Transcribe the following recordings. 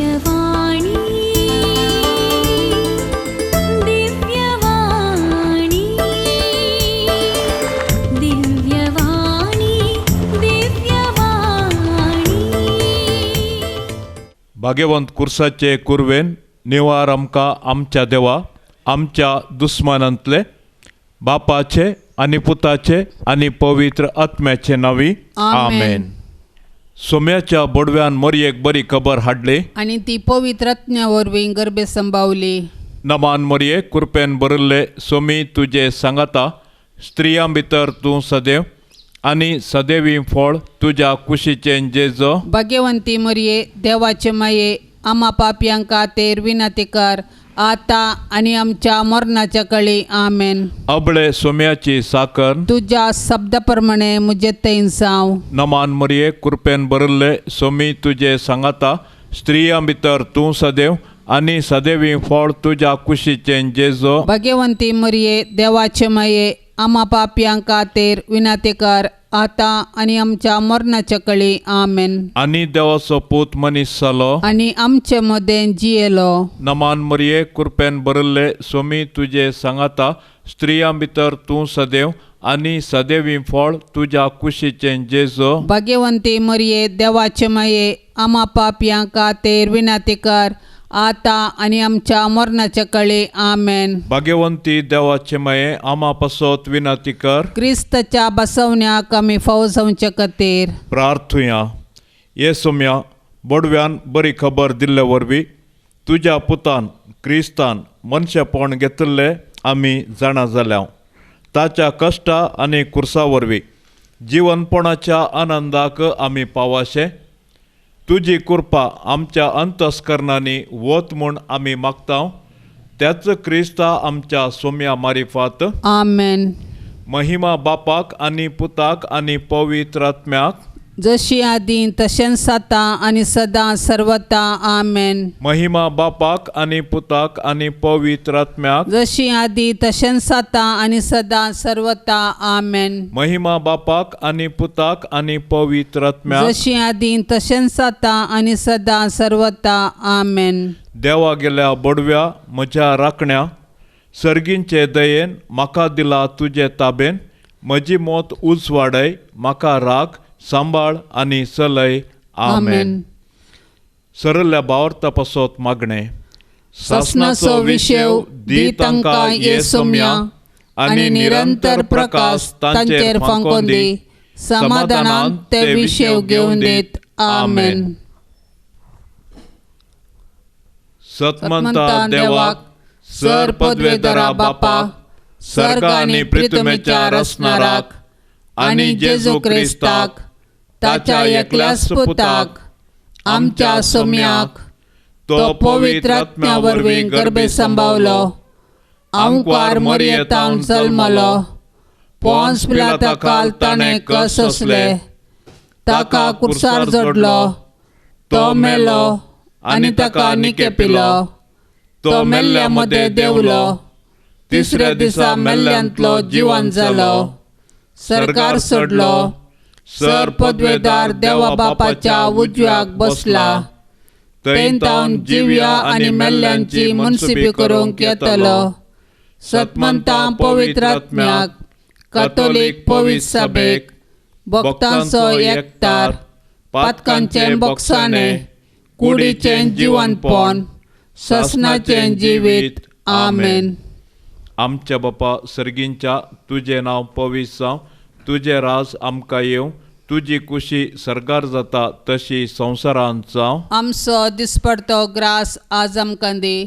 दिव्यवाणी दिव्यवाणी दिव्यवाणी दिव्यवाणी. भाग्यवंत कुर्साचे कुरवेन निवार आमकां आमच्या देवा आमच्या दुस्मानांतले बापाचे आनी पुताचे आनी पवित्र आत्म्याचे नावी आमेन. सोम्याच्या बोडव्यान मोरयेक बरी खबर हाडली आणि ती पवित्र आत्म्या वरवीं गर्भे संभावली. नमान मोरये कृपेन बरल्ले सोमी तुजे सांगाता स्त्रियां भितर तूं सदैव आनी सदैवी फळ तुज्या कुशीचें जेजो. भाग्यवंती मरिये देवाचे माये आम्हा पापयांका तेर विनातिकार आता आणि आमच्या मरणाच्या कळी आमेन. अबळे सोम्याची साकर तुझ्या शब्दाप्रमाणे मुझे तैन साव. नमान मोरये कृपेन बरल्ले सोमी तुजे सांगाता स्त्रियां भितर तूं सदैव आनी सदैवी फळ तुज्या कुशीचें जेजो. भाग्यवंती मरिये देवाचे माये आम्हा पापयांका तेर विनातिकार आता आणि आमच्या मरणाच्या कळी आमेन. आनी देवाचो पूत मनीस जालो आणि आमचे मदें जियेलो. नमान मोरये कृपेन बरल्ले सोमी तुजे सांगाता स्त्रियां भितर तूं सदैव आनी सदैवी फळ तुज्या कुशीचें जेजो. भाग्यवंती मरिये देवाचे माये आम्हा पापयांका तेर विनातिकार आता आणि आमच्या मरणाच्या कळी आमेन. भाग्यवंती देवाचे माये आमा पासत विनंती कर. क्रिस्ताच्या बसवण्याक आमी फावो जावचे खातीर प्रार्थुया. ये सोम्या बोडव्यान बरी खबर दिल्ले वरवीं तुज्या पुतान क्रिस्तान मनशापण घेतिल्ले आमी जाणा जाल्या. ताच्या कश्टा आनी कुर्सा वरवीं जीवनपणाच्या आनंदाक आमी पावाशे. तुजी कृपा आमच्या अंतस्करणांनी वत म्हूण आमी मागता. त्याच क्रिस्ता आमच्या सोम्या मारिफात आमेन. महिमा बापाक आनी पुताक आनी पवित्र आत्म्याक जशी आदी तशेंच आता आणि सदां सर्वता आमेन. महिमा बापाक आनी पुताक आनी पवित्र आत्म्याक जशी आदी तशेंच आता आणि सदां सर्वता आमेन. महिमा बापाक आनी पुताक आनी पवित्र आत्म्याक जशी आदी तशेंच आता आणि सदां सर्वता आमेन. देवा गेल्या बोडव्या म्हज्या राखण्या सर्गींचे दयेन म्हाका दिला तुजे ताबेन. म्हजी मोत उंच वाडय म्हाका राख सांबाळ आनी चलय आमेन. सरल्या भावार्था पासत मागणे. शासनाचो विशेव दी तांकां ये सोम्या आणि निरंतर प्रकाश तांचेर फांकोन दी. समाधानान ते विशेव घेवन देत आमेन. सतमंता देवाक सर पदवेदारा बापा सर्ग आनी पृथ्वीच्या रचणाराक आनी जेजू क्रिस्ताक ताच्या एकल्याच पुताक आमच्या सोम्याक तो पवित्र आत्म्या वरवीं गर्भे संभावलो. ओंकार मरियेतान जल्मलो. पोंस पिलाता काल ताणें कस सोंसले. ताका कुर्सार जोडलो. तो मेलो आनी ताका निके पिलो. तो मेल्ल्या मदें देवलो. तिसऱ्या दिसा मेल्ल्यांतलो जिवंत जालो. सरकार सोडलो. सर पदवेदार देवा बापाच्या उजव्याक बसला. थंय तावन जिव्या आनी मेल्ल्यांची मनसुबी करूंक येतलो. सतमंता पवित्र आत्म्याक कॅथोलीक पवित्र सभेक भक्तांचो एकठार पातकांचें बोगसाणे कुडीचें जिवंतपण ससनाचें जिवीत आमेन. आमच्या बापा सर्गींच्या तुजें नांव पवित्र जावं. तुजें राज आमकां येवं. तुजी कुशी सरकार जाता तशी संवसारांत जावं. आमचो दिसपडतो ग्रास आज आमकां दी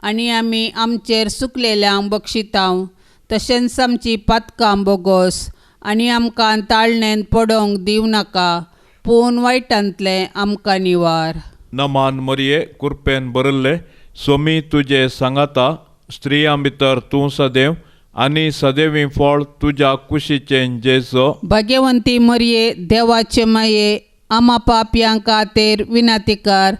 आनी आमी आमचेर चुकलेल्यांक बक्षितांव. तशेंच आमची पातकां बोगोस आनी आमकां ताळणेन पडोवंक दिवं नाका पूण वायटांतले आमकां निवार. नमान मोरये कृपेन बरल्ले सोमी तुजे सांगाता स्त्रियां भितर तूं सदैव आनी सदैवी फळ तुज्या कुशीचें जेजो. भाग्यवंती मरिये देवाचे माये आम्हा पापयांका तेर विनातिकार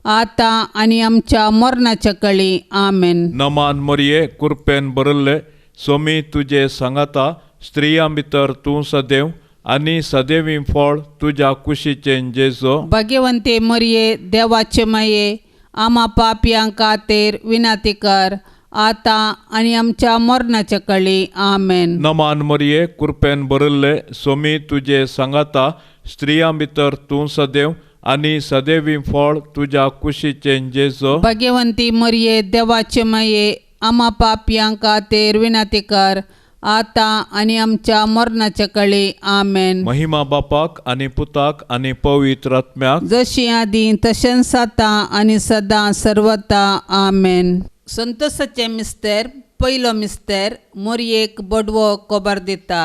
आता आणि आमच्या मरणाच्या कळी आमेन. नमान मोरये कृपेन बरल्ले सोमी तुजे सांगाता स्त्रियां भितर तूं सदैव आनी सदैवी फळ तुज्या कुशीचें जेजो. भाग्यवंते मरिये देवाचे माये आम्हा पापयांक खातीर विनंती कर आतां आनी आमच्या मरणाचे कळी आमेन. नमान मरिये कृपेन भरिल्ले सोमी तुजे सांगाता स्त्रियां भितर तूं सदैव आनी सदैवी फळ तुज्या कुशीचे जेजो. भाग्यवंती मरिये देवाचे माये आम्हा पापयांक खातीर विनंती कर आतां आनी आमच्या मरणाचे कळी आमेन. महिमा बापाक आनी पुताक आनी पवित्र आत्म्याक जशी आदीं तशेंच आतां आनी सदां सर्वता आमेन. संतोसाचे मिस्तेर पयलो मिस्तेर मोरयेक बडवो कोबार दिता.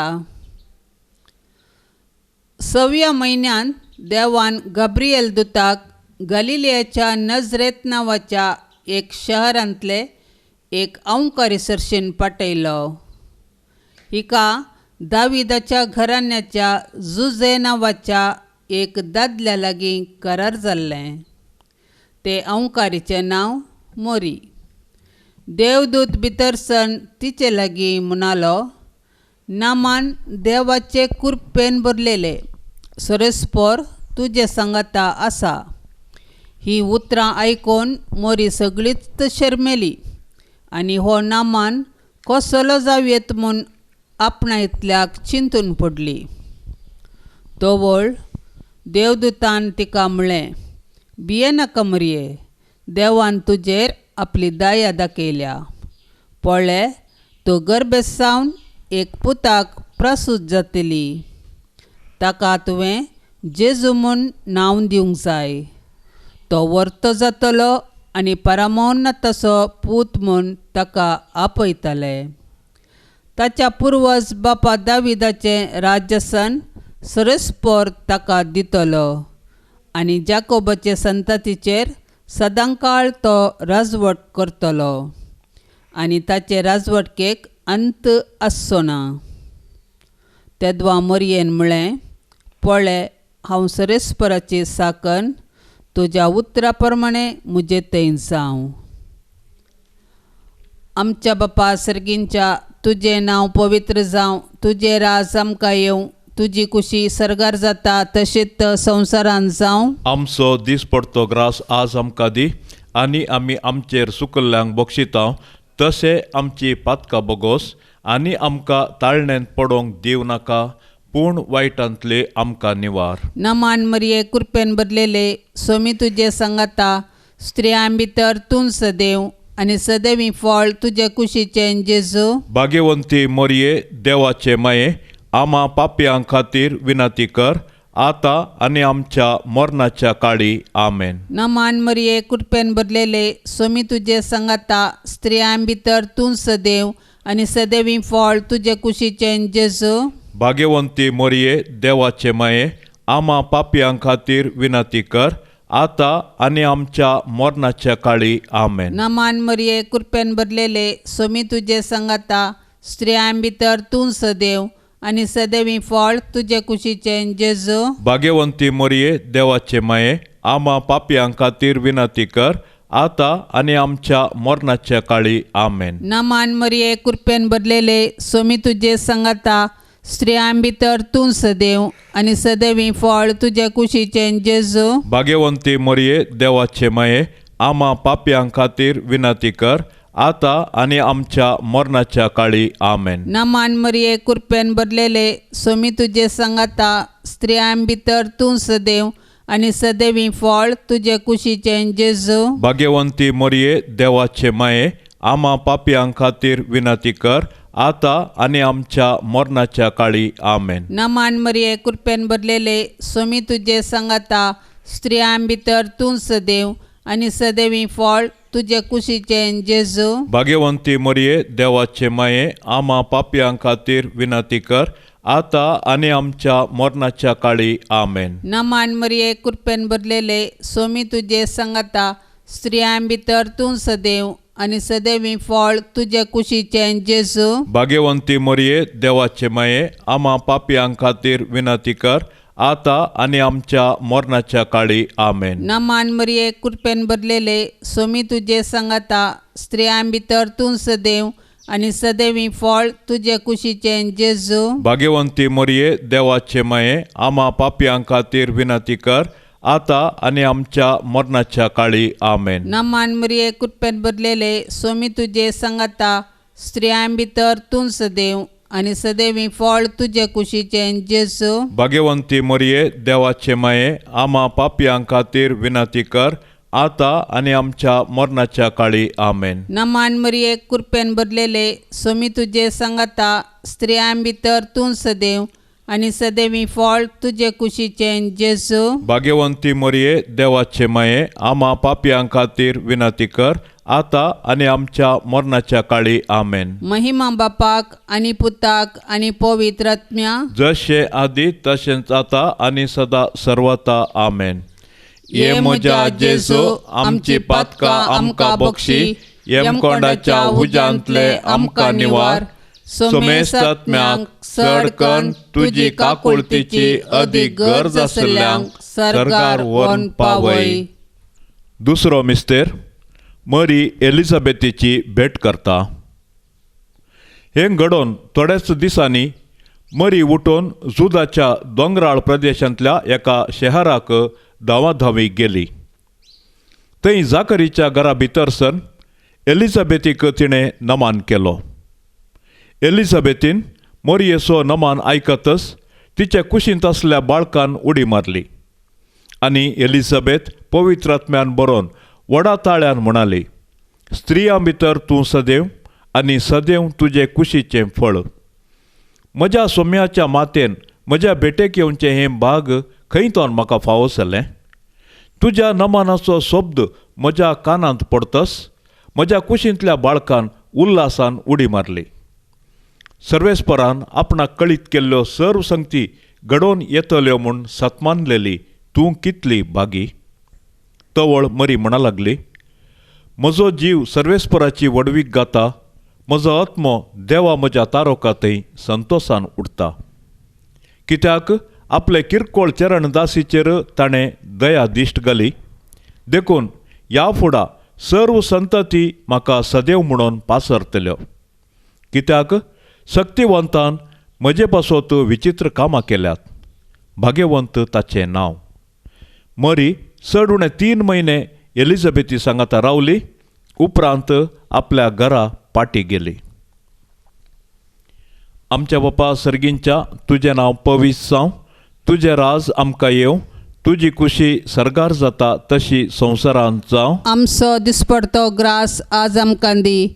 6व्या म्हयन्यान देवान गब्रिएल दुताक गलिलियाच्या नजरेत नांवाच्या एक शहरांतले एक औंकारी सरशीन पाठयलो. हिका दाविदाच्या घराण्याच्या जुजे नांवाच्या एक दादल्या लागीं करार जाल्लें. ते औंकारीचें नांव मोरी. देवदूत भितरसन तिचे लागीं म्हणालो, नामान देवाचे कृपेन भरलेले सरस्पोर तुजे सांगाता आसा. ही उतरां आयकून मोरी सगळीच शर्मेली आनी हो नामान कसलो जावेत म्हूण आपणा इतल्याक चिंतून पडली. तोवळ देवदूतान तिका म्हळें, भियेनाका मोरये, देवान तुजेर आपली दया दाखयल्या. पळय, तूं गर्भेस सावन एक पुताक प्रसूत जातली. ताका तुवें जेजू म्हूण नांव दिवंक जाय. तो वर्तो जातलो आनी परमोन्नताचो पूत म्हूण ताका आपयतले. ताच्या पुर्वज बापा दाविदाचें राज्यसन सरस्पोर ताका दितलो आनी जाकोबाचे संततीचेर सदांकाळ तो राजवट करतलो आनी ताचे राजवटकेक अंत आसचो ना. तेदवा मोरयेन म्हळें, पळय, हांव सरस्पराची साकन तुज्या उतरा प्रमाणे म्हजे थंय जावं. आमच्या बापा सर्गींच्या तुजें नांव पवित्र जावं. तुजें राज आमकां येवं. तुजी कुशी सरगार जाता तशीच संवसारांत जावं. आमचो दिसपडतो ग्रास आज आमकां दी आनी आमी आमचेर सुकल्ल्यांक बक्षिता तशें आमची पातकां बोगोस आनी आमकां ताळणेंत पडोवंक दिव नाका, पूण वायटांतले आमकां निवार. नमान मरिये कृपेन भरलेले सोमी तुजे सांगाता स्त्रियां भितर तूं सदैव आनी सदैवी फळ तुजे कुशीचें जेजू. भाग्यवंती मोरये देवाचे माये आम्हा पापयां खातीर विनंती कर आतां आनी आमच्या मरणाच्या काळी आमेन. नमान मरिये कृपेन भरलेले सोमी तुजे सांगाता स्त्रियां भितर तूं सदैव आनी सदैवी फळ तुजे कुशीचें जेजू. भाग्यवंती मोरये देवाचे माये आम्हा पापयां खातीर विनंती कर आतां आनी आमच्या मरणाच्या काळी आमेन. नमान मरिये कृपेन भरलेले सोमी तुजे सांगाता स्त्रियां भितर तूं सदैव आनी सदैवी फळ तुजे कुशीचें जेजू. भाग्यवंती मोरये देवाचे माये आम्हा पापयां खातीर विनंती कर आतां आनी आमच्या मरणाच्या काळी आमेन. नमान मरिये कृपेन भरलेले सोमी तुजे सांगाता स्त्रियां भितर तूं सदैव आनी सदैवी फळ तुजे कुशीचें जेजू. भाग्यवंती मोरये देवाचे माये आम्हा पापयां खातीर विनंती कर आतां आनी आमच्या मरणाच्या काळी आमेन. नमान मरिये कृपेन भरलेले सोमी तुजे सांगाता स्त्रियां भितर तूं सदैव आनी सदैवी फळ तुजे कुशीचें जेजू. भाग्यवंती मोरये देवाचे माये आम्हा पापयां खातीर विनंती कर आतां आनी आमच्या मरणाच्या काळी आमेन. नमान मरिये कृपेन भरलेले सोमी तुजे सांगाता स्त्रियां भितर तूं सदैव आनी सदैवी फळ तुजे कुशीचें जेजू. भाग्यवंती मोरये देवाचे माये आम्हा पापयां खातीर विनंती कर आतां आनी आमच्या मरणाच्या काळी आमेन. नमान मरिये कृपेन भरलेले सोमी तुजे सांगाता स्त्रियां भितर तूं सदैव आनी सदैवी फळ तुजे कुशीचें जेजू. भाग्यवंती मोरये देवाचे माये आम्हा पापयां खातीर विनंती कर आतां आनी आमच्या मरणाच्या काळी आमेन. नमान मरिये कृपेन भरलेले सोमी तुजे सांगाता स्त्रियां भितर तूं सदैव आनी सदैवी फळ तुजे कुशीचें जेजू. भाग्यवंती मोरये देवाचे माये आम्हा पापयां खातीर विनंती कर आता आणि आमच्या मरणाच्या काळी आमेन. नमान मरिये कृपेन भरलेले स्वामी तुझे संगता स्त्रियां भितर तूं सदैव आणि सदैवी फळ तुझे कुशीचे जेसू. भाग्यवंती मरिये देवाचे माये आम्हा पापयांक खातीर विनंती कर आता आणि आमच्या मरणाच्या काळी आमेन. नमान मरिये कृपेन भरलेले स्वामी तुझे संगता स्त्रियां भितर तूं सदैव आणि सदैवी फळ तुझे कुशीचे जेसू. भाग्यवंती मरिये देवाचे माये आम्हा पापयांक खातीर विनंती कर आता आणि आमच्या मरणाच्या काळी आमेन. महिमा बापाक आणि पुताक आणि पवित्र आत्म्या जशे आदी तशेंच आता आणि सदा सर्वता आमेन. ये म्हज्या जेजू आमची पातकां आमकां बक्षी येमकोंडाच्या उजांतले आमकां निवार. सोमेस्त आत्म्यांक चड करून तुजी काकुळतीची अदीक गरज आसल्ल्यांक सरकार व्हरून पावय. दुसरो मिस्तेर मरी एलिझाबेथीची भेट करता. हे घडोवन थोड्याच दिसांनी मरी उठून जुदाच्या दोंगराळ प्रदेशांतल्या एका शहराक धांवाधांवी गेली. थंय जाकरीच्या घरा भितर सन एलिझाबेथीक तिणें नमान केलो. एलिझाबेथीन मरियेचो नमान आयकतच तिचे कुशींत आसल्या बाळकान उडी मारली आनी एलिझाबेथ पवित्र आत्म्यान बरोवन व्हडा ताळ्यान म्हणाली, स्त्रियां भितर तूं सदैव आनी सदैव तुजे कुशीचें फळ. म्हज्या सोम्याच्या मातेन म्हज्या भेटेक येवचें हें भाग खंयतोन म्हाका फावो जालें. तुज्या नमानाचो शब्द म्हज्या कानांत पडतस म्हज्या कुशींतल्या बाळकान उल्हासान उडी मारली. सर्वेस्परान आपणाक कळीत केल्ल्यो सर्व संगती घडोवन येतल्यो म्हूण सतमानलेली तूं कितली भागी. तवळ मरी म्हणा लागली, म्हजो जीव सर्वेस्पराची वडवीक गाता, म्हजो आत्मो देवा म्हज्या तारोकातय संतोषान उडटा. कित्याक आपले किरकोळ चरण दासीचेर ताणें दया दिश्ट घाली. देखून ह्या फुडा सर्व संतती म्हाका सदैव म्हणून पासरतल्यो. कित्याक शक्तिवंतान म्हजे पासत विचित्र कामां केल्यात. भाग्यवंत ताचें नांव. मरी चड उणें 3 म्हयने एलिझाबेथी सांगाता रावली. उपरांत आपल्या घरा पाटी गेली. आमच्या बापा सर्गींच्या तुजें नांव पवित्र जावं, तुजें राज आमकां येवं, तुजी कुशी सरगार जाता तशी संवसारांत जावं. आमचो दिसपडतो ग्रास आज आमकां दी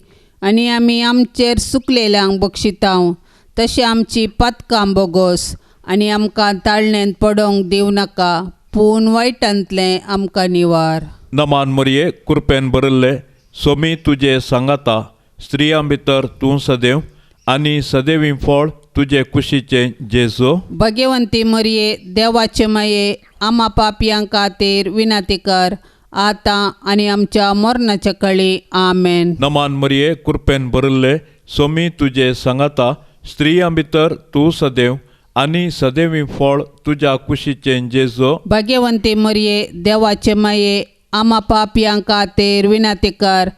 आनी आमी आमचेर सुकलेल्यांक बक्षितांव. तशी आमची पातकां बोगोस आनी आमकां ताळणेंत पडोवंक दिवं नाका, पूण वायटांतलें आमकां निवार. नमान मरिये कृपेन भरिल्ले सोमी तुजे सांगाता स्त्रियां भितर तूं सदैव आनी सदैवी फळ तुजे कुशीचें जेजू. भाग्यवंती मरिये देवाचे माये आम्हा पापयांक खातीर विनंती कर आता आनी आमच्या मरणाच्या काळी आमेन. नमान मरिये कृपेन भरिल्ले सोमी तुजे सांगाता स्त्रियां भितर तूं सदैव आनी सदैवी फळ तुज्या कुशीचें जेजू. भाग्यवंती मरिये देवाचे माये आम्हा पापयांक खातीर विनंती कर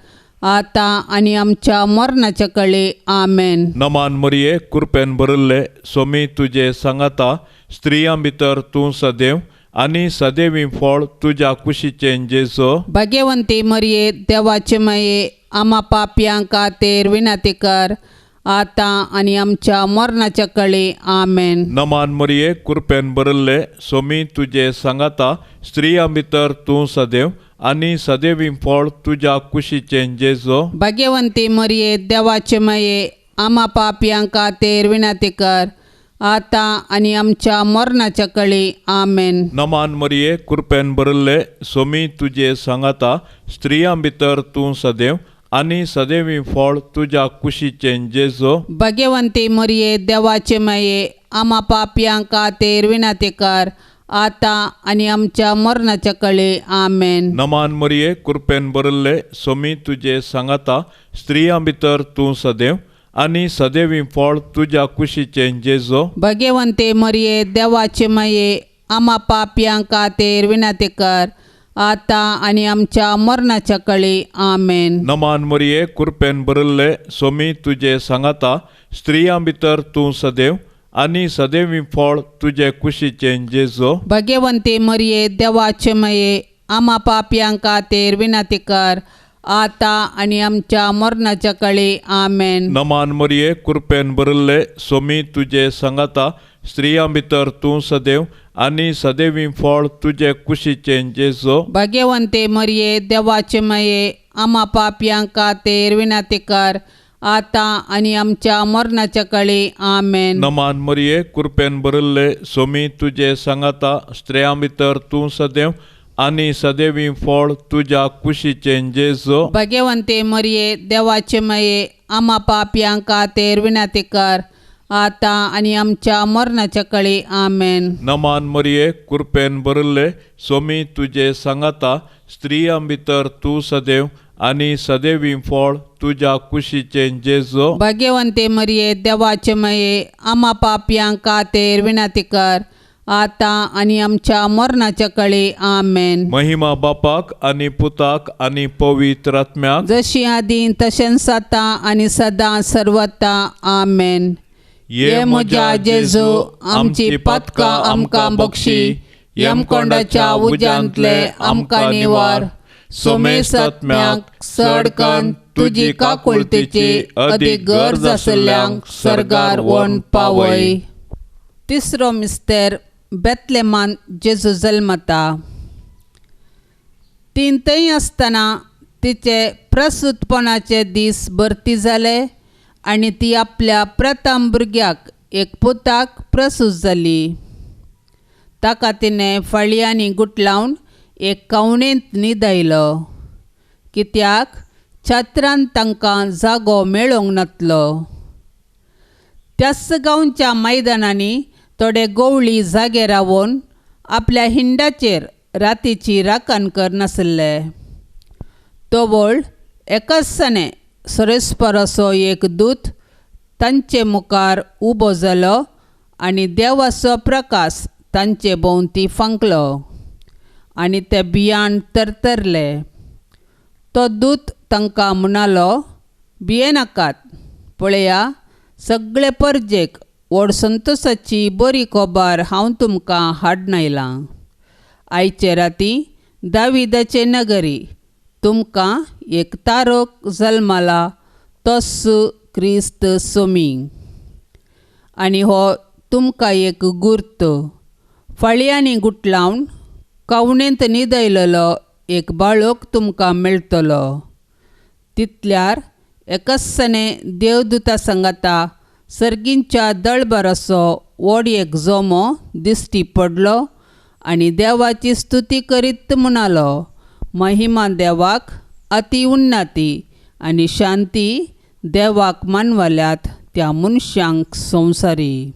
आता आनी आमच्या मरणाच्या काळी आमेन. नमान मरिये कृपेन भरिल्ले सोमी तुजे सांगाता स्त्रियां भितर तूं सदैव आनी सदैवी फळ तुज्या कुशीचें जेजू. भाग्यवंती मरिये देवाचे माये आम्हा पापयांक खातीर विनंती कर आता आनी आमच्या मरणाच्या काळी आमेन. नमान मरिये कृपेन भरिल्ले सोमी तुजे सांगाता स्त्रियां भितर तूं सदैव आनी सदैवी फळ तुज्या कुशीचें जेजू. भाग्यवंती मरिये देवाचे माये आम्हा पापयांक खातीर विनंती कर आता आनी आमच्या मरणाच्या काळी आमेन. नमान मरिये कृपेन भरिल्ले सोमी तुजे सांगाता स्त्रियां भितर तूं सदैव आनी सदैवी फळ तुज्या कुशीचें जेजू. भाग्यवंती मरिये देवाचे माये आम्हा पापयांक खातीर विनंती कर आता आनी आमच्या मरणाच्या काळी आमेन. नमान मरिये कृपेन भरिल्ले सोमी तुजे सांगाता स्त्रियां भितर तूं सदैव आनी सदैवी फळ तुज्या कुशीचें जेजू. भाग्यवंती मरिये देवाचे माये आम्हा पापयांक खातीर विनंती कर आता आनी आमच्या मरणाच्या काळी आमेन. नमान मरिये कृपेन भरिल्ले सोमी तुजे सांगाता स्त्रियां भितर तूं सदैव आनी सदैवी फळ तुजे कुशीचे जेजो. भाग्यवंते मरिये देवाचे मये आम्हा पापयांक खातीर विनंती कर आता आनी आमच्या मरणाच्या काळी आमेन. नमान मरिये कृपेन भरिल्ले सोमी तुजे संगता स्त्रियां भितर तूं सदैव आनी सदैवी फळ तुजे कुशीचे जेजो. भाग्यवंते मरिये देवाचे मये आम्हा पापयांक खातीर विनंती कर आता आनी आमच्या मरणाच्या काळी आमेन. नमान मरिये कृपेन भरिल्ले सोमी तुजे संगता स्त्रियां भितर तूं सदैव आनी सदैवी फळ तुज्या कुशीचे जेजो. भाग्यवंते मरिये देवाचे मये आम्हा पापयांक खातीर विनंती कर आता आनी आमच्या मरणाच्या काळी आमेन. नमान मरिये कृपेन भरिल्ले सोमी तुजे संगता स्त्रियां भितर तूं सदैव आनी सदैवी फळ तुज्या कुशीचे जेजो. भाग्यवंते मरिये देवाचे मये आम्हा पापयांक खातीर विनंती कर आता आनी आमच्या मरणाच्या काळी आमेन. महिमा बापाक आनी पुताक आनी पवित्र आत्म्याक जशी आदीं तशेंच आतां आनी सदां सर्वता आमेन. ये म्हज्या जेजू आमची पातकां आमकां बक्षी, यमकोंडाच्या उज्यांतले आमकां निवार. सोमेस आत्म्याक सडकन तुजी काकुळतेची अदीक गरज आसल्ल्यांक सर्गार व्हरून पावय. तिसरो मिस्तेर बेतलेमान जेजू जल्मता. तीन थंय आसतना तिचे प्रसूतपणाचे दीस भरती जाले आनी ती आपल्या प्रथम भुरग्याक एक पुताक प्रसूत जाली. ताका तिणें फळयांनी गुटलावन एक कवणेंत न्हिदयलो, कित्याक छत्रांत तांकां जागो मेळोंक नासलो. त्याच गांवच्या मैदानांनी थोडे गवळी जागे रावून आपल्या हिंडाचेर रातीची राखण करनासले. तोवळ एकाचसाने सरेस्पराचो एक दूत तांचे मुखार उबो जालो आनी देवाचो प्रकाश तांचे भोंवती फांकलो आनी ते भियान तरतरले. तो दूत तांकां म्हणालो, भियेनाकात, पळया सगळे परजेक व्हड संतोशाची बरी खबर हांव तुमकां हाडून आयलां. आयचे राती दाविदाचे नगरी तुमकां एक तारक जल्मला, तोच क्रिस्त सोमी. आनी हो तुमकां एक गुर्त, फळयांनी गुटलावन कवणेंत न्हिदयलेलो एक बाळक तुमकां मेळटलो. तितल्यार एकाचसाने देवदूता सांगता सर्गींच्या दळबराचो व्हड एक जोमो दिश्टी पडलो आनी देवाची स्तुती करीत म्हणालो, महिमा देवाक अति उन्नती आनी शांती देवाक मानवाल्यात त्या मनशांक संवसारी.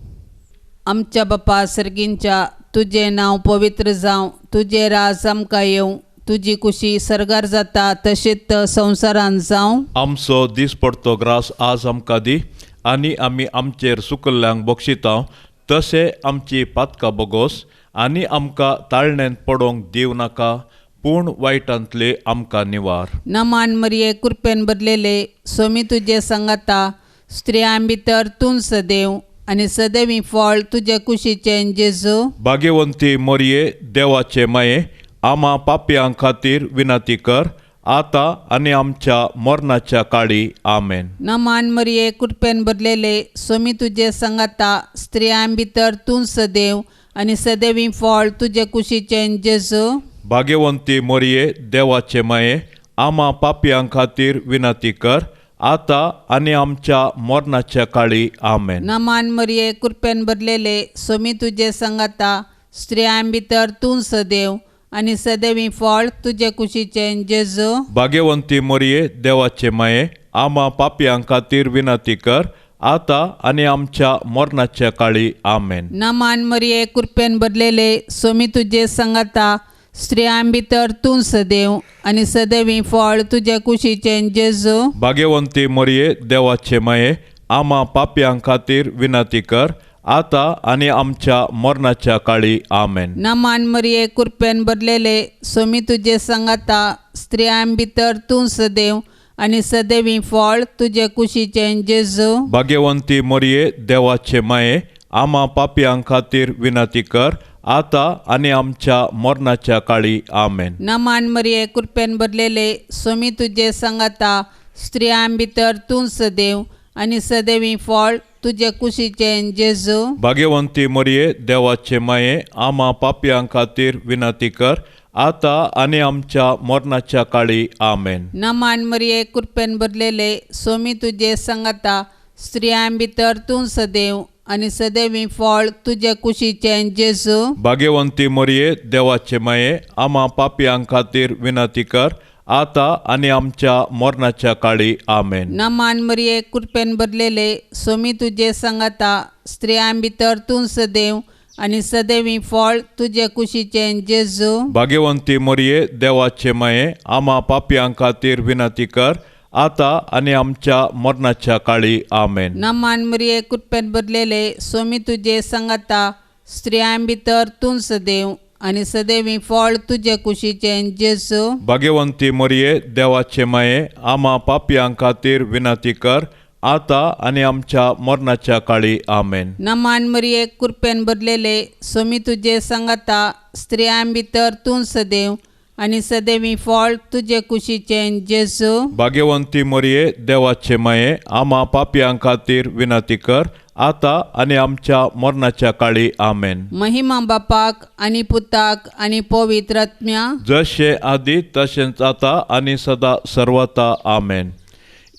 आमच्या बापा सर्गींच्या तुजें नांव पवित्र जावं, तुजें राज आमकां येवं, तुजी कुशी सर्गार जाता तशेंच संवसारांत जावं. आमचो दीस पडतो ग्रास आज आमकां दी आनी आमी आमचेर सुकल्ल्यांक बक्षितांव तशें आमची पातकां बोगोस आनी आमकां ताळणेंत पडोवंक दिव नाका, पूण वायटांतले आमकां निवार. नमान मरिये कृपेन भरलेले सोमी तुजे सांगता स्त्रियां भितर तूं सदैव आनी सदैवी फळ तुजे कुशीचे जेजू. भाग्यवंती मरिये देवाचे माये आम्हा पापयां खातीर विनंती कर आता आनी आमच्या मरणाच्या काळी आमेन. नमान मरिये कृपेन भरलेले सोमी तुजे सांगता स्त्रियां भितर तूं सदैव आनी सदैवी फळ तुजे कुशीचे जेजू. भाग्यवंती मरिये देवाचे माये आम्हा पापयां खातीर विनंती कर आता आनी आमच्या मरणाच्या काळी आमेन. नमान मरिये कृपेन भरलेले सोमी तुजे सांगता स्त्रियां भितर तूं सदैव आनी सदैवी फळ तुजे कुशीचे जेजू. भाग्यवंती मरिये देवाचे माये आम्हा पापयां खातीर विनंती कर आता आनी आमच्या मरणाच्या काळी आमेन. नमान मरिये कृपेन भरलेले सोमी तुजे सांगता स्त्रियां भितर तूं सदैव आनी सदैवी फळ तुजे कुशीचे जेजू. भाग्यवंती मरिये देवाचे माये आम्हा पापयां खातीर विनंती कर आता आनी आमच्या मरणाच्या काळी आमेन. नमान मरिये कृपेन भरलेले सोमी तुजे सांगता स्त्रियां भितर तूं सदैव आनी सदैवी फळ तुजे कुशीचे जेजू. भाग्यवंती मरिये देवाचे माये आम्हा पापियां खातीर विनंती कर आता आणि आमच्या मरणाच्या काळी आमेन. नमान मरिये कृपेन भरलेले स्वामी तुझे संगता स्त्रियां भितर तूं सदैव आणि सदैवी फळ तुझे कुशीचे जेजू. भाग्यवंती मरिये देवाचे माये आम्हा पापियां खातीर विनंती कर आता आणि आमच्या मरणाच्या काळी आमेन. नमान मरिये कृपेन भरलेले स्वामी तुझे संगता स्त्रियां भितर तूं सदैव आणि सदैवी फळ तुझे कुशीचे जेजू. भाग्यवंती मरिये देवाचे माये आम्हा पापियां खातीर विनंती कर आता आणि आमच्या मरणाच्या काळी आमेन. नमान मरिये कृपेन भरलेले स्वामी तुझे संगता स्त्रियां भितर तूं सदैव आणि सदैवी फळ तुझे कुशीचे जेजू. भाग्यवंती मरिये देवाचे माये आम्हा पापियां खातीर विनंती कर आता आणि आमच्या मरणाच्या काळी आमेन. नमान मरिये कृपेन भरलेले स्वामी तुझे संगता स्त्रियां भितर तूं सदैव आणि सदैवी फळ तुझे कुशीचे जेजू. भाग्यवंती मरिये देवाचे माये आम्हा पापियां खातीर विनंती कर आता आणि आमच्या मरणाच्या काळी आमेन. नमान मरिये कृपेन भरलेले स्वामी तुझे संगता स्त्रियां भितर तूं सदैव आणि सदैवी फळ तुझे कुशीचे जेजू. भाग्यवंती मरिये देवाचे माये आम्हा पापियां खातीर विनंती कर आता आणि आमच्या मरणाच्या काळी आमेन. महिमा बापाक आणि पुताक आणि पवित्र आत्म्या जशे आदी तशेंच आता आणि सदा सर्वता आमेन.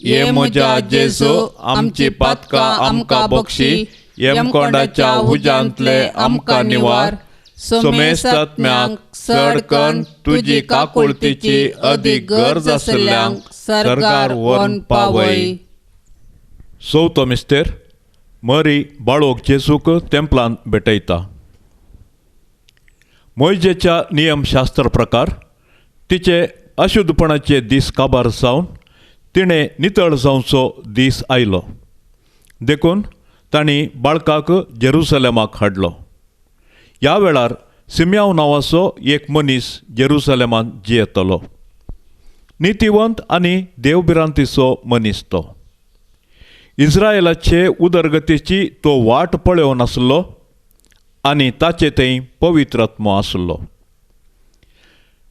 ये म्हज्या जेजू आमची पातकां आमकां बक्षी यमकोंडाच्या हुजांतले आमकां निवार. सोमेस्त आत्म्यांक चड करून तुजी काकुळतीची अदीक गरज आसल्ल्यांक सरकार व्हरून पावय. चवथो मिस्तेर मरी बाळोक जेजूक तेंपलांत भेटयता. मोइजेच्या नियमशास्त्र प्रकार तिचे अशुद्धपणाचे दीस काबार जावन तिणें नितळ जावचो दीस आयलो देखून तांणी बाळकाक जेरुसलेमाक हाडलो. ह्या वेळार सिम्याव नांवाचो एक मनीस जेरुसलेमांत जियेतलो. नितीवंत आनी देवभिरांतीचो मनीस तो. इस्रायेलाचे उदरगतीची तो वाट पळयोव नासलो आनी ताचे थंय पवित्र आत्मो आसलो.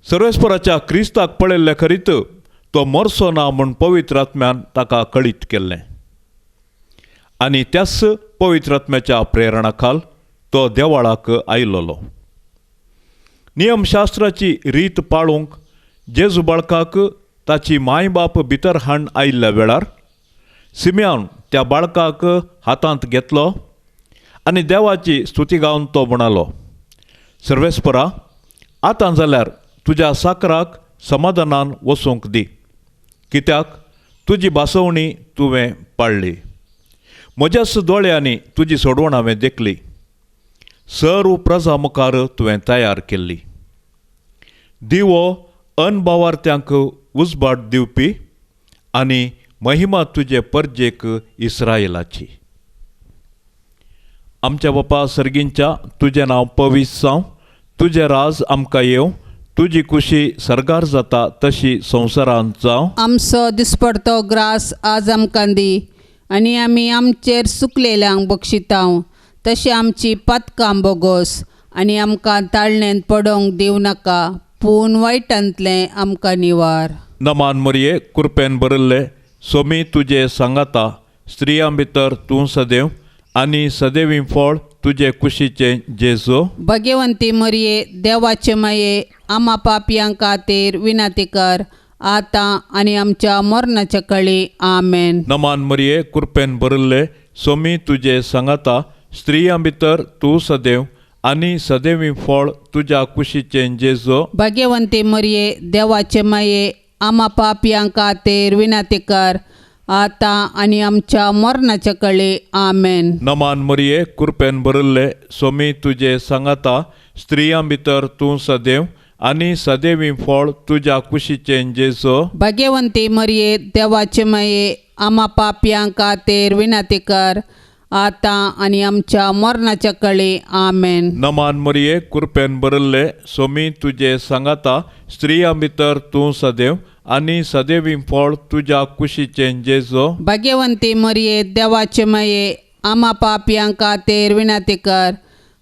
सर्वेस्पराच्या क्रिस्ताक पळयल्ले खरीत तो मरचो ना म्हूण पवित्र आत्म्यान ताका कळीत केल्लें आनी त्याच पवित्र आत्म्याच्या प्रेरणा खाल तो देवाळाक आयलोलो. नियमशास्त्राची रीत पाळूंक जेजू बाळकाक ताची माय बाप भितर हाडून आयिल्ल्या वेळार सिम्यावन त्या बाळकाक हातांत घेतलो आनी देवाची स्तुती गावन तो म्हणालो, सर्वेस्परा आतां जाल्यार तुज्या साकराक समाधानान वसूंक दी, कित्याक तुजी बासवणी तुवें पाळ्ळी. म्हज्याच दोळ्यांनी तुजी सोडवण हांवें देखली. सर्व प्रजा मुखार तुवें तयार केल्ली. दिवो अनभावार्थ्यांक उजवाड दिवपी आनी महिमा तुजे परजेक इस्रायेलाची. आमच्या बापा सर्गींच्या तुजें नांव पवित्र जावं, तुजें राज आमकां येवं, तुजी खुशी सरगार जाता तशी संवसारांत जावं. आमचो दिसपडतो ग्रास आज आमकां दी आनी आमी आमचेर सुकलेल्यांक बक्षितांव तशी आमची पातकां बोगोस आनी आमकां ताळणेंत पडोवंक दिवं नाका पूण वायटांतलें आमकां निवार. नमान मरिये कृपेन भरिल्ले सोमी तुजे सांगाता स्त्रियां भितर तूं सदैव आनी सदैवी फळ तुजे कुशीचें जेजू. भाग्यवंती मरिये देवाचे माये आम्हा पापयां खातीर विनंती कर आतां आनी आमच्या मरणाच्या काळी आमेन. नमान मरिये कृपेन भरिल्ले सोमी तुजे सांगाता स्त्रियां भितर तूं सदैव आनी सदैवी फळ तुज्या कुशीचें जेजू. भाग्यवंती मरिये देवाचे माये आम्हा पापयां खातीर विनंती कर आतां आनी आमच्या मरणाच्या काळी आमेन. नमान मरिये कृपेन भरिल्ले सोमी तुजे सांगाता स्त्रियां भितर तूं सदैव आनी सदैवी फळ तुज्या कुशीचें जेजू. भाग्यवंती मरिये देवाचे माये आम्हा पापयां खातीर विनंती कर आतां आनी आमच्या मरणाच्या काळी आमेन. नमान मरिये कृपेन भरिल्ले सोमी तुजे सांगाता स्त्रियां भितर तूं सदैव आनी सदैवी फळ तुज्या कुशीचें जेजू. भाग्यवंती मरिये देवाचे माये आम्हा पापयांक खातीर विनंती कर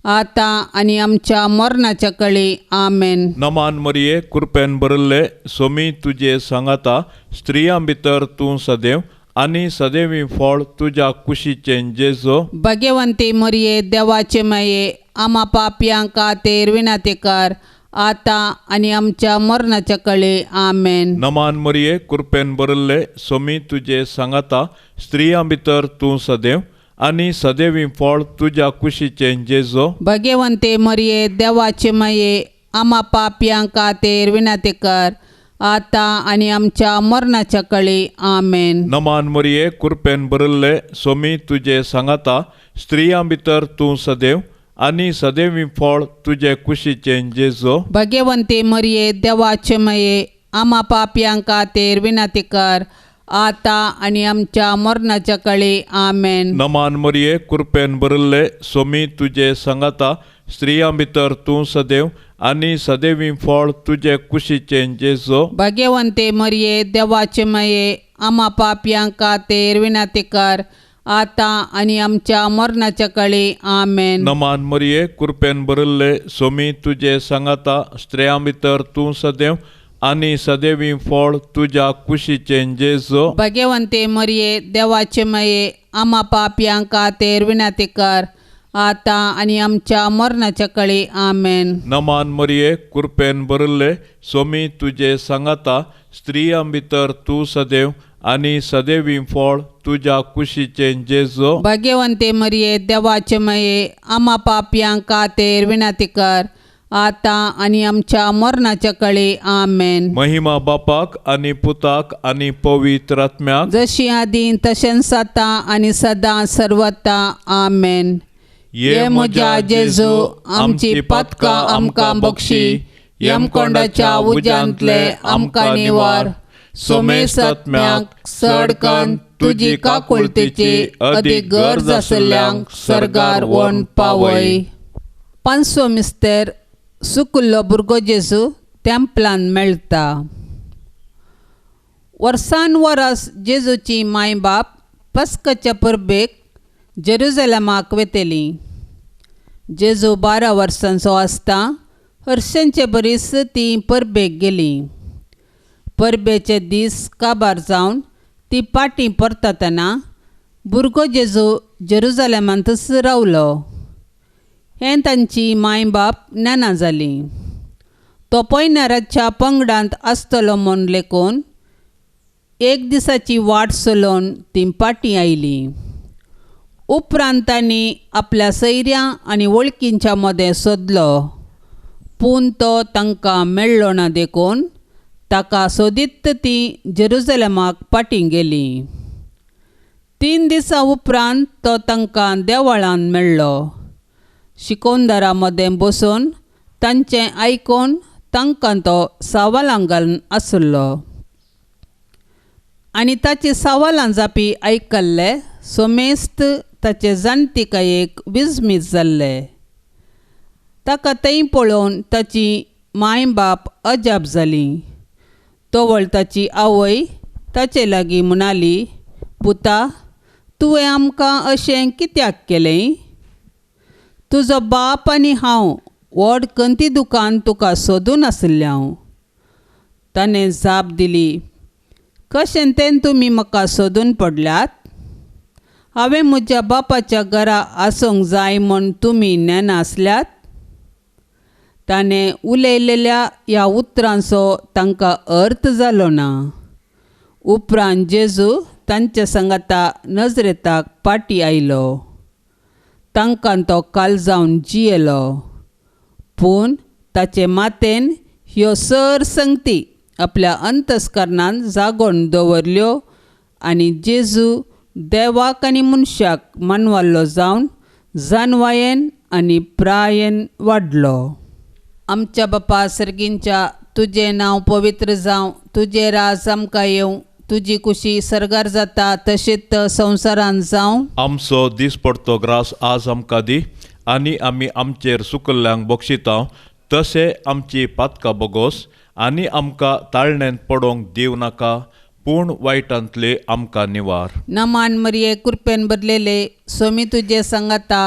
आतां आनी आमच्या मरणाच्या कळी आमेन. नमान मरिये कृपेन भरिल्ले सोमी तुजे सांगाता स्त्रियां भितर तूं सदैव आनी सदैवी फळ तुज्या कुशीचें जेजो. भगवंती मरिये देवाचे माये आम्हा पापयांक खातीर विनंती कर आतां आनी आमच्या मरणाच्या कळी आमेन. नमान मरिये कृपेन भरिल्ले सोमी तुजे सांगाता स्त्रियां भितर तूं सदैव आनी सदैवी फळ तुज्या कुशीचें जेजो. भगवंते मरिये देवाचे माये आम्हा पापयांक खातीर विनंती कर आतां आनी आमच्या मरणाच्या कळी आमेन. नमान मरिये कृपेन भरिल्ले सोमी तुजे सांगाता स्त्रियां भितर तूं सदैव आनी सदैवी फळ तुजे कुशीचें जेजो. भगवंते मरिये देवाचे माये आम्हा पापयांक खातीर विनंती कर आतां आनी आमच्या मरणाच्या कळी आमेन. नमान मरिये कृपेन भरिल्ले सोमी तुजे सांगाता स्त्रियां भितर तूं सदैव आनी सदैवी फळ तुजे कुशीचें जेजो. भगवंते मरिये देवाचे माये आम्हा पापयांक खातीर विनंती कर आतां आनी आमच्या मरणाच्या कळी आमेन. नमान मरिये कृपेन भरिल्ले सोमी तुजे सांगाता स्त्रियां भितर तूं सदैव आनी सदैवी फळ तुज्या कुशीचें जेजो. भगवंते मरिये देवाचे माये आम्हा पापयांक खातीर विनंती कर आतां आनी आमच्या मरणाच्या कळी आमेन. नमान मरिये कृपेन भरिल्ले सोमी तुजे सांगाता स्त्रियां भितर तूं सदैव आनी सदैवी फळ तुज्या कुशीचें जेजो. भगवंते मरिये देवाचे माये आम्हा पापयांक खातीर विनंती कर आतां आनी आमच्या मरणाच्या कळी आमेन. महिमा बापाक आनी पुताक आनी पवित्र आत्म्याक जशी आदीं तशेंच आतां आनी सदां सर्वता आमेन. ये म्हज्या जेजू आमची पातकां आमकां बक्षी यमकोंडाच्या उज्यांतले आमकां निवार. सोमेस आत्म्याक सडकन तुजी काकुळतेची अदीक गरज आसल्ल्यांक सर्गार व्हरून पावय. पांचवो मिस्तेर सुकिल्लो भुरगो जेजू तेंपलान मेळटा. वर्सान वरस जेजूची माय बाप पस्काच्या परबेक जेरुझलेमाक वेतेली. जेजू 12 वर्सांचो आसता हरशांचे बरीस ती परबेक गेली. परबेचे दीस काबार जावन ती पाटी परतना भुरगो जेजू जेरुझलेमांतच रावलो. हें तांची माय बाप नेना जाली. तो पयनाराच्या पंगडांत आसतलो म्हूण लेकून एक दिसाची वाट चलोवन ती पाटी आयली. उपरांत तांणी आपल्या सैऱ्यां आनी वळखींच्या मदें सोदलो पूण तो तांकां मेळ्ळो ना देखून ताका सोदीत ती जेरुझलेमाक पाटी गेली. 3 दिसां उपरांत तो तांकां देवळांत मेळ्ळो. शिकोंदारा मदें बसून तांचें आयकून तांकां तो सवालां घालून आसलो. आनी ताची सवालां जापी आयकल्ले सोमेस्त ताचे जाणटेकायेक विस्मीत जाल्ले. ताका थंय पळोवन ताची माय बाप अजाप जाली. तोवळ ताची आवय ताचे लागीं म्हणाली, पुता तुवें आमकां अशें कित्याक केलें? तुजो बाप आनी हांव व्हड कंती दुकान तुका सोदून आसले हांव. ताणें जाप दिली, कशें तें तुमी म्हाका सोदून पडल्यात? हांवें म्हज्या बापाच्या घरा आसूंक जाय म्हूण तुमी नेना आसल्यात? ताणें उलयलेल्या ह्या उतरांचो तांकां अर्थ जालो ना. उपरांत जेजू तांच्या सांगाता नजरेताक पाटी आयलो. तांकां तो काळजावन जियेलो. पूण ताचे माथेन ह्यो सर संगती आपल्या अंतस्करणांत जागोवन दवरल्यो आनी जेजू देवाक आनी मनशाक मानवाल्लो जावन जानवायेन आनी प्रायेन वाडलो. आमच्या बापा सर्गींच्या तुजें नांव पवित्र जावं, तुजें राज आमकां येवं, तुजी कुशी सर्गार जाता तशीच संवसारांत जावं. आमचो दिसपडतो ग्रास आज आमकां दी आनी आमी आमचेर सुकल्ल्यांक बक्षिता तशें आमची पातकां बोगोस आनी आमकां ताळणेंत पडोवंक दिवं नाका पूण वायटांतले आमकां निवार. नमान मरिये कृपेन भरलेले स्वामी तुजे संगता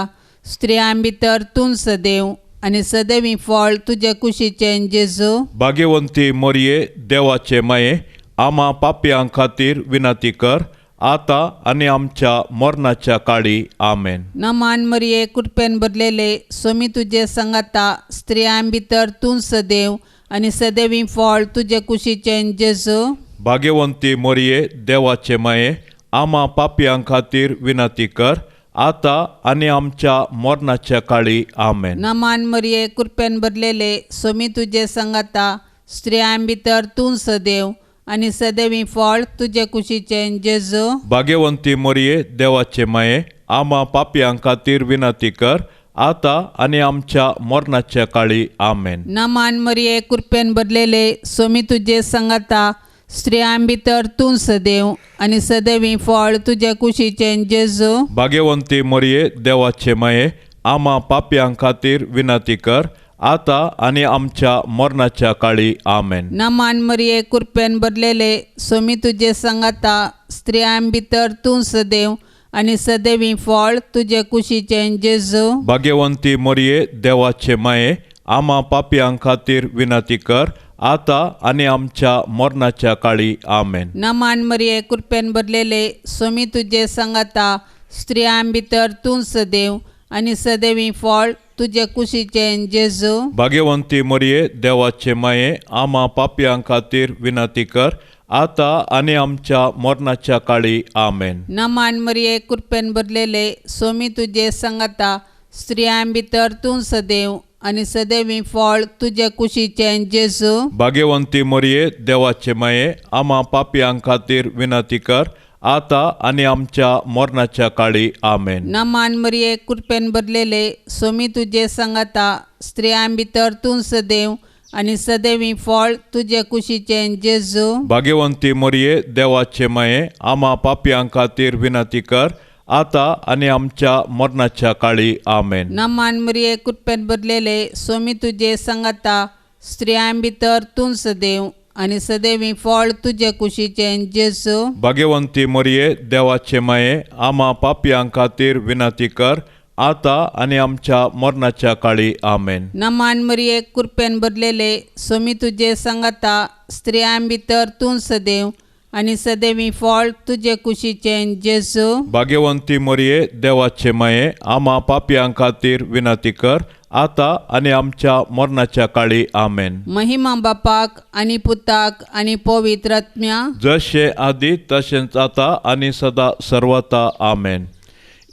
स्त्रियां भितर तूं सदैव आनी सदैवी फळ तुजे कुशीचें जेजू. भाग्यवंती मोरये देवाचे माये आम्हा पापयां खातीर विनंती कर आता आनी आमच्या मरणाच्या काळी आमेन. नमान मरिये कृपेन भरलेले स्वामी तुजे संगता स्त्रियां भितर तूं सदैव आनी सदैवी फळ तुजे कुशीचें जेजू. भाग्यवंती मोरये देवाचे माये आम्हा पापयां खातीर विनंती कर आता आनी आमच्या मरणाच्या काळी आमेन. नमान मरिये कृपेन भरलेले स्वामी तुजे संगता स्त्रियां भितर तूं सदैव आनी सदैवी फळ तुजे कुशीचें जेजू. भाग्यवंती मोरये देवाचे माये आम्हा पापयां खातीर विनंती कर आता आनी आमच्या मरणाच्या काळी आमेन. नमान मरिये कृपेन भरलेले स्वामी तुजे संगता स्त्रियां भितर तूं सदैव आनी सदैवी फळ तुजे कुशीचें जेजू. भाग्यवंती मोरये देवाचे माये आम्हा पापयां खातीर विनंती कर आता आनी आमच्या मरणाच्या काळी आमेन. नमान मरिये कृपेन भरलेले स्वामी तुजे संगता स्त्रियां भितर तूं सदैव आनी सदैवी फळ तुजे कुशीचें जेजू. भाग्यवंती मोरये देवाचे माये आम्हा पापयां खातीर विनंती कर आता आनी आमच्या मरणाच्या काळी आमेन. नमान मरिये कृपेन भरलेले स्वामी तुजे संगता स्त्रियां भितर तूं सदैव आनी सदैवी फळ तुजे कुशीचें जेजू. भाग्यवंती मोरये देवाचे माये आम्हा पापयां खातीर विनंती कर आता आनी आमच्या मरणाच्या काळी आमेन. नमान मरिये कृपेन भरलेले स्वामी तुजे संगता स्त्रियां भितर तूं सदैव आनी सदैवी फळ तुजे कुशीचें जेजू. भाग्यवंती मोरये देवाचे माये आम्हा पापयां खातीर विनंती कर आता आनी आमच्या मरणाच्या काळी आमेन. नमान मरिये कृपेन भरलेले स्वामी तुजे संगता स्त्रियां भितर तूं सदैव आनी सदैवी फळ तुजे कुशीचें जेजू. भाग्यवंती मोरये देवाचे माये आम्हा पापयां खातीर विनंती कर आता आनी आमच्या मरणाच्या काळी आमेन. नमान मरिये कृपेन भरलेले स्वामी तुजे संगता स्त्रियां भितर तूं सदैव आनी सदैवी फळ तुजे कुशीचें जेजू. भाग्यवंती मोरये देवाचे माये आम्हा पापयां खातीर विनंती कर आता आनी आमच्या मरणाच्या काळी आमेन. नमान मरिये कृपेन भरलेले स्वामी तुजे संगता स्त्रियां भितर तूं सदैव आनी सदैवी फळ तुजे कुशीचें जेजू. भाग्यवंती मोरये देवाचे माये आम्हा पापयां खातीर विनंती कर आता आनी आमच्या मरणाच्या काळी आमेन. महिमा बापाक आनी पुताक आनी पवित्र आत्म्या जशे आदी तशेंच आता आनी सदा सर्वता आमेन.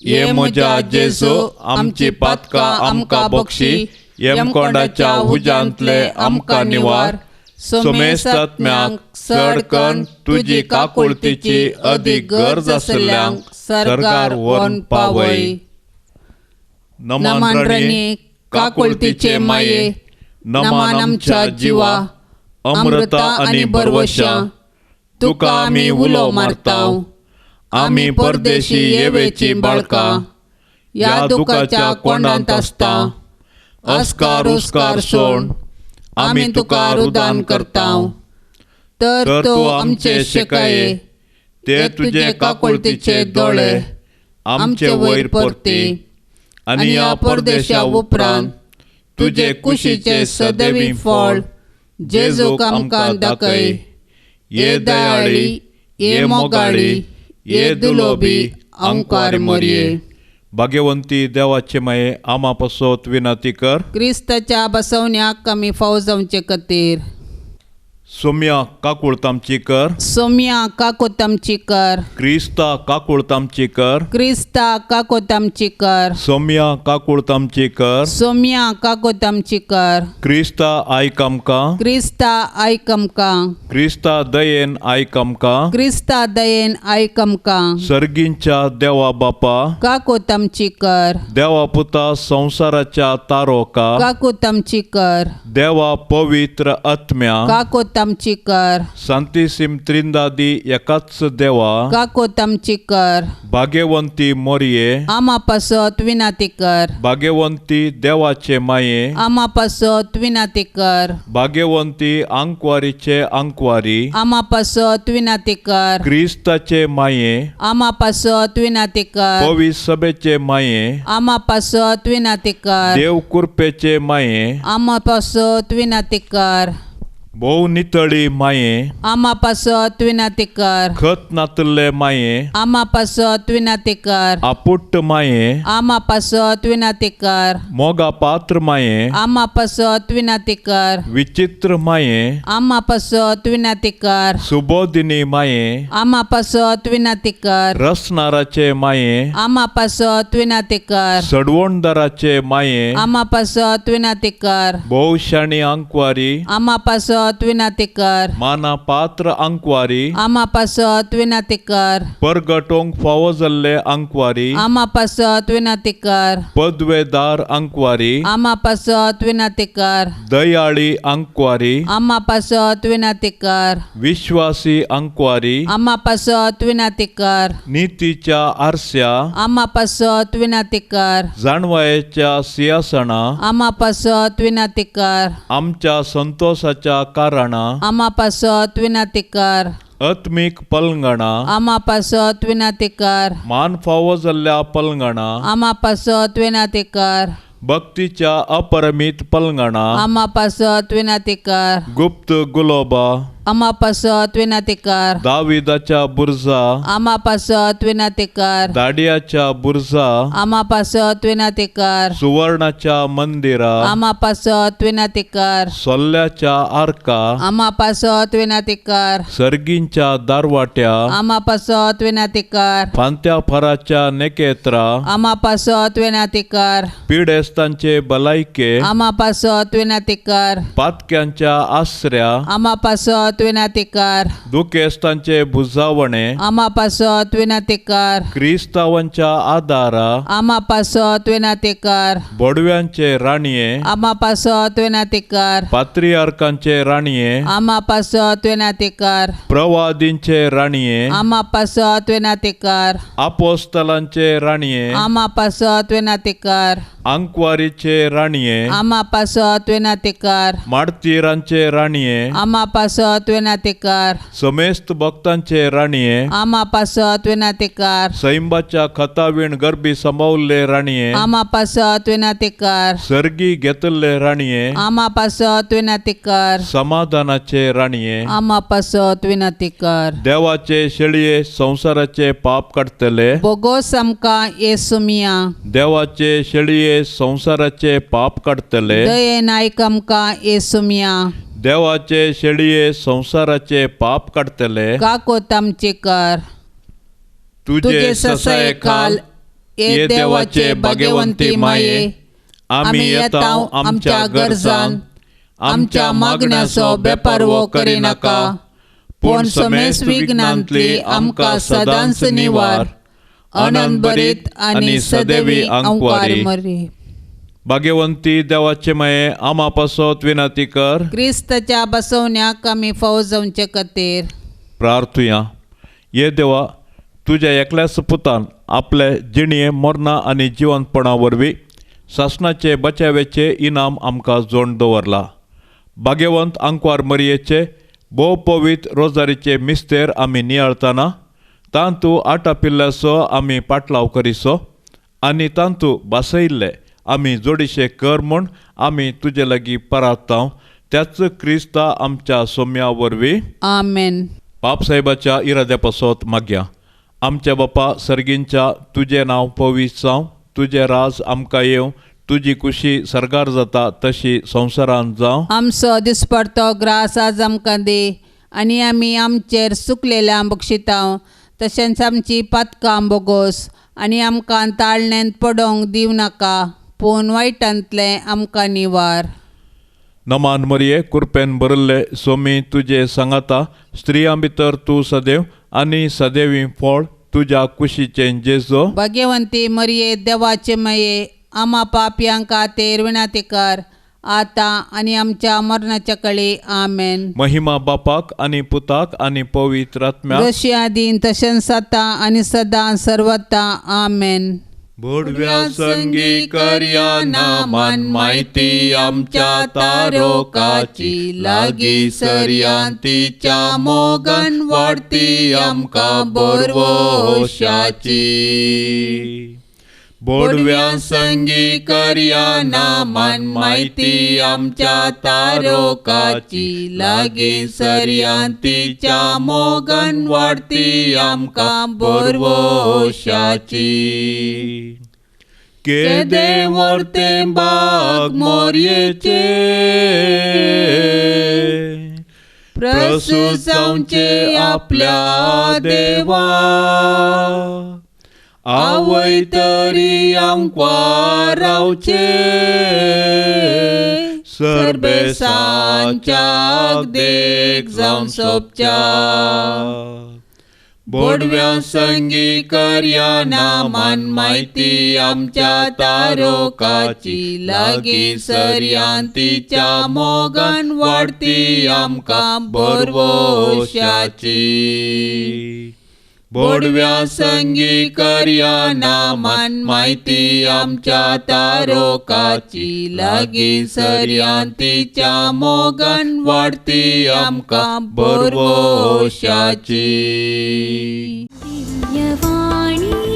ये म्हज्या जेजू आमची पातकां आमकां बक्षी यमकोंडाच्या उज्यांतले आमकां निवार. सोमेस्त आत्म्याक चडकन तुजी काकुळतीची अदीक गरज आसल्यांक सरकार व्हरून पावय. नमान रणी काकुळतीचे माये नमान आमच्या जिवा अमृता आनी बरवशा तुका आमी उलो मारताव. आमी परदेशी येवेची बाळकां ह्या दुखाच्या कोंडांत आसता. अस्कार उस्कार सोड आमी तुका रुदान करताव. तर तूं आमचे शेकाये ते तुजे काकुळतीचे दोळे आमचे वयर परते आनी ह्या परदेशा उपरांत तुजे कुशीचे सदैवी फळ जेजूक आमकां दाखय. ये दयाळी ये मोगाळी ये दुलोबी ओंकार मोरये. भाग्यवंती देवाचे माये आम्हा पासत विनंती कर क्रिस्ताच्या बसवण्याक आमी फाव जावचे खातीर. सोम्या काकुळतामची कर सोम्या काकोतामची कर. क्रिस्ता काकुळतामची कर क्रिस्ता काकोतामची कर. सोम्या काकुळतामची कर सोम्या काकोतामची कर. क्रिस्ता आयक आमकां क्रिस्ता आयक आमकां. क्रिस्ता दयेन आयक आमकां. क्रिस्ता दयेन आयक आमकां. सर्गींच्या देवा बापा काकोतामची कर. देवा पुता संसाराच्या तारोका काकोतामची कर. देवा पवित्र आत्म्या काकोतामची आमची कर. सांतीसीम त्रिंदादी एकाच देवा काकोत आमची कर. भाग्यवंती मोरये आमा पासत विनाती कर. भाग्यवंती देवाचे माये आमा पासत विनाती कर. भाग्यवंती अंकवारीचे अंकवारी आमा पासत विनाती कर. क्रिस्ताचे माये आमा पासत विनाती कर. पवित्र सभेचे माये आमा पासत विनाती कर. देव कृपेचे माये आमा पासत विनाती कर. भोव नितळी माये आमा पासत विनाती कर. खत नातले माये आमा पासत विनाती कर. आपुट्ट माये आमा पासत विनाती कर. मोगा पात्र माये आमा पासत विनाती कर. विचित्र माये आमा पासत विनाती कर. सुबोधिनी माये आमा पासत विनाती कर. रसनाराचे माये आमा पासत विनाती कर. सडवणदाराचे माये आमा पासत विनाती कर. भोवशाणी अंकवारी आमा पासत विनाती कर. माना पात्र अंकवारी आमा पासत विनाती कर. परगटोंक फावो जाल्ले अंकवारी आमा पासत विनाती कर. पदवेदार अंकवारी आमा पासत विनाती कर. दयाळी अंकवारी आमा पासत विनाती कर. विश्वासी अंकवारी आमा पासत विनाती कर. नीतीच्या आरस्या आमा पासत विनाती कर. जाणवायेच्या सिंहासना आमा पासत विनाती कर. आमच्या संतोषाच्या कारणा आमा पासत विनाती कर. आत्मिक पलंगणा आमा पासत विनाती कर. मान फावो जाल्ल्या पलंगणा आमा पासत विनाती कर. भक्तीच्या अपरमित पलंगणा आमा पासत विनाती कर. गुप्त गुलोबा आमा पासत विनाती कर. दाविदाच्या बुरजा आमा पासत विनाती कर. दाडियाच्या बुरजा आमा पासत विनाती कर. सुवर्णाच्या मंदिरा आमा पासत विनाती कर. सोल्ल्याच्या आर्का आमा पासत विनाती कर. सर्गींच्या दारवाट्या आमा पासत विनाती कर. फांत्या फराच्या नेकेत्रा आमा पासत विनाती कर. पिडेस्तांचे बलायके आमा पासत विनाती कर. पातक्यांच्या आसऱ्या आमा पासत विनाती कर. दुखेस्तांचे भुजावणे आमा पासत विनाती कर. क्रिस्तावांच्या आदारा आमा पासत विनाती कर. बोडव्यांचे राणये आमा पासत विनाती कर. पात्रियार्कांचे राणये आमा पासत विनाती कर. प्रवादींचे राणये आमा पासत विनाती कर. आपोस्तलांचे राणये आमा पासत विनाती कर. अंकवारीचे राणये आमा पासत विनाती कर. माडतीरांचे राणये आमा पासत विनाती कर. समेस्त भक्तांचे राणये आमा पासत विनाती कर. सैंबाच्या खतावीण गरबी संभावले राणये आमा पासत विनाती कर. सर्गी घेतले राणये आमा पासत विनाती कर. समाधानाचे राणये आमा पासत विनाती कर. देवाचे शेळये संसाराचे पाप काढतले बोगोस आमकां येसू मिया. देवाचे शेळये संसाराचे पाप काढतले दये नायक आमकां येसू मिया. देवाचे शेळये संसाराचे पाप काढतले काकोत आमची कर. तुझे ससाय काल ये देवाचे भाग्यवंती माये आम्ही येताव आमच्या गरजान आमच्या मागण्याचो बेपारवो करिनाका पूण समेस्त विघ्नांतली आमकां सदांच निवार आनंद बरीत आनी सदैवी अंकवारी भाग्यवंती देवाचे माये आमा पासत विनंती कर क्रिस्ताच्या बसवण्याक आमी फावो जावचे खातीर प्रार्थुया ये देवा तुझ्या एकल्याच पुतान आपले जिणये मरणा आनी जिवंतपणा वरवीं शासनाचे बचावेचे इनाम आमकां जोड दवरला. भाग्यवंत अंकवार मरयेचे भोव पवित्र रोजारीचे मिस्तेर आमी नियाळतना तांतू आटा पिल्ल्याचो आमी पाटलाव करिसो आनी तांतू बासयिल्ले आमी जोडिशे कर म्हूण आमी तुजे लागीं परातांव त्याच क्रिस्ता आमच्या सोम्या वरवीं आमेन. बापसाहेबाच्या इराद्या पासत मागया. आमच्या बापा सर्गींच्या तुझे नांव पवित्र जावं तुझे राज आमकां येवं तुजी खुशी सरकार जाता तशी संवसारांत जावं. आमचो दिसपडतो ग्रास आज आमकां दे आनी आमी आमचेर चुकलेल्या बक्षितांव तशेंच आमची पातकां बोगोस आनी आमकां ताळणेंत पडोवंक दिव नाका पूण वायटांतले आमकां निवार. नमान मरये कृपेन भरले सोमी तुजे सांगाता स्त्रियां भितर तूं सदैव आनी सदैवी फळ तुज्या कुशीचे जेजो. भाग्यवंती मरये देवाचे मये आमा पापयांक खातीर विनंती कर आता आणि आमच्या मरणाच्या कळे आमेन. महिमा बापाक आणि पुताक आणि पवित्र आत्म्याक जशी आदीन तशेंच आता आणि सदां सर्वता आमेन. बोडव्या संगी कर्या नामान माहिती आमच्या तारोकाची लागी सर्यांतीच्या मोगन वाढती आमकां बरवशाची. बोडव्या संगी कर्या नामान माहिती आमच्या तारोकाची लागी सर्यांतीच्या मोगन वाढती आमकां बरवशाची. केदे वर्ते बाग मोरयेचे प्रसूत जावचे आपल्या देवा. आवय तरी आमकां रावचे सर्बेसांच्याक देख जावन सोपच्या. बोडव्या संगी कर्या नामान माहिती आमच्या तारोकाची लागी सर्यांतीच्या मोगन वाढती आमकां बरवशाची. बोडव्या संगी कर्या नामान माहिती आमच्या तारोकाची लागी सर्यांतीच्या मोगन वाढती आमकां बरवशाची. दिव्यवाणी